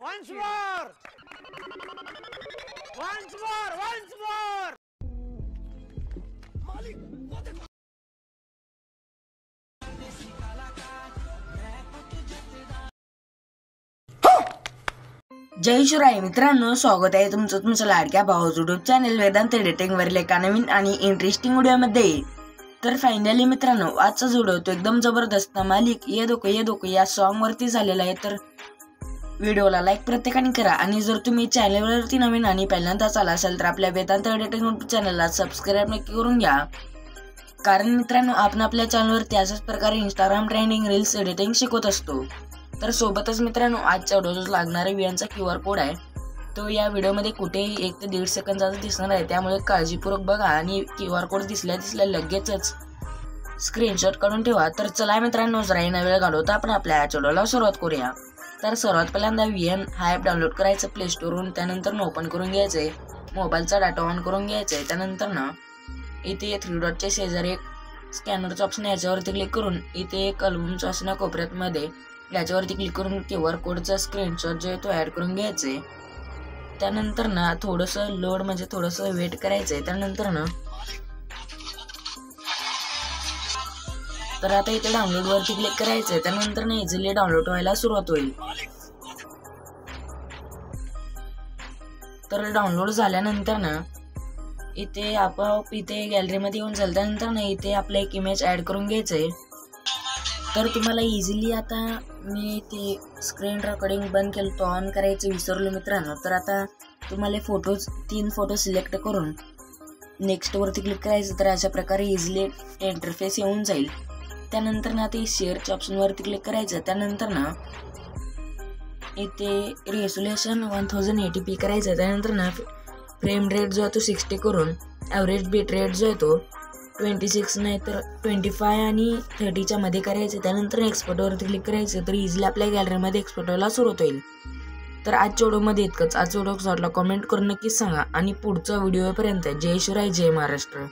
Once more! Once more! Once more! जय शिवराय मित्रांनो, स्वागत आहे तुमच्या लाडक्या भाऊज यूट्यूब चॅनल वेदांत एडिटिंग वरील एका नवीन आणि इंटरेस्टिंग व्हिडिओमध्ये। तर फायनली मित्रांनो, आजचा व्हिडिओ तो एकदम जबरदस्त मालिक ये दोको या सॉन्ग वरती झालेला आहे। तर व्हिडिओला लाईक प्रत्येकाने करा आणि जर तुम्ही चॅनलवरती नवीन आणि पहिल्यांदाच आला असाल तर आपल्या वेदांत एडिटिंग यूट्यूब चॅनलला सबस्क्राइब नक्की करून घ्या, कारण मित्रांनो आपण आपल्या चॅनलवरती अशाच प्रकारे इंस्टाग्राम ट्रेंडिंग रील्स एडिटिंग शिकवत असतो। तर सोबतच मित्रांनो, आजच्या व्हिडिओला लागणारा व्हीएनचा QR कोड आहे तो या व्हिडिओमध्ये कुठेही 1 ते 1.5 सेकंदाचा दिसणार आहे, त्यामुळे काळजीपूर्वक बघा आणि QR कोड दिसल्या लगेचच स्क्रीनशॉट काढून ठेवा। तर चला मित्रांनो, जरा न वेळ घालवता आपण आपल्या व्हिडिओला सुरुवात करूया। तर सर्वात पहिल्यांदा VN हा ॲप डाउनलोड करायचं प्ले स्टोरवरून, त्यानंतर ओपन करून घ्यायचंय, मोबाईलचा डाटा ऑन करून घ्यायचंय, त्यानंतर इथे 3 डॉटच्या शेजारी एक स्कॅनरचं ऑप्शन याच्यावरती क्लिक करून इथे एक अल्बमचं असणं कोपऱ्यात मध्ये याच्यावरती क्लिक करून QR कोडचा स्क्रीनशॉट जो आहे तो ऍड करून घ्यायचे। त्यानंतर थोडंसं लोड म्हणजे थोडंसं वेट करायचंय। त्यानंतर तर आता इथे डाउनलोड वरती क्लिक करायचंय, त्यानंतर इझिली डाउनलोड व्हायला सुरुवात होईल। तर डाउनलोड झाल्यानंतर इथे आपोआप इथे गॅलरीमध्ये येऊन जाईल। त्यानंतर इथे आपलं एक इमेज ऍड करून घ्यायचंय। तर तुम्हाला इझिली आता मी ते स्क्रीन रेकॉर्डिंग बंद केलं तो ऑन करायचं विसरलो मित्रांनो। तर आता तुम्हाला 3 फोटो सिलेक्ट करून नेक्स्ट वरती क्लिक करायचं। तर अशा प्रकारे इझिली इंटरफेस येऊन जाईल। त्यानंतर ते शेअरच्या ऑप्शन वरती क्लिक करायचं, त्यानंतर इथे रेझोल्युशन 1080p करायचं, त्यानंतर फ्रेम रेट जो आहे तो 60 करून ॲव्हरेज बीट रेट जो आहे तो 26 नाही तर 25 आणि 30च्या मध्ये करायचे। त्यानंतर एक्सपोर्ट वरती क्लिक करायचं, तर इझिली आपल्या गॅलरीमध्ये एक्सपोर्ट व्हायला सुरुवात होईल। तर आजच्या व्हिडिओमध्ये इतकंच। आजचा व्हिडिओ कसा वाटला कमेंट करून नक्कीच सांगा आणि पुढचा व्हिडिओपर्यंत जय शिवराय, जय महाराष्ट्र।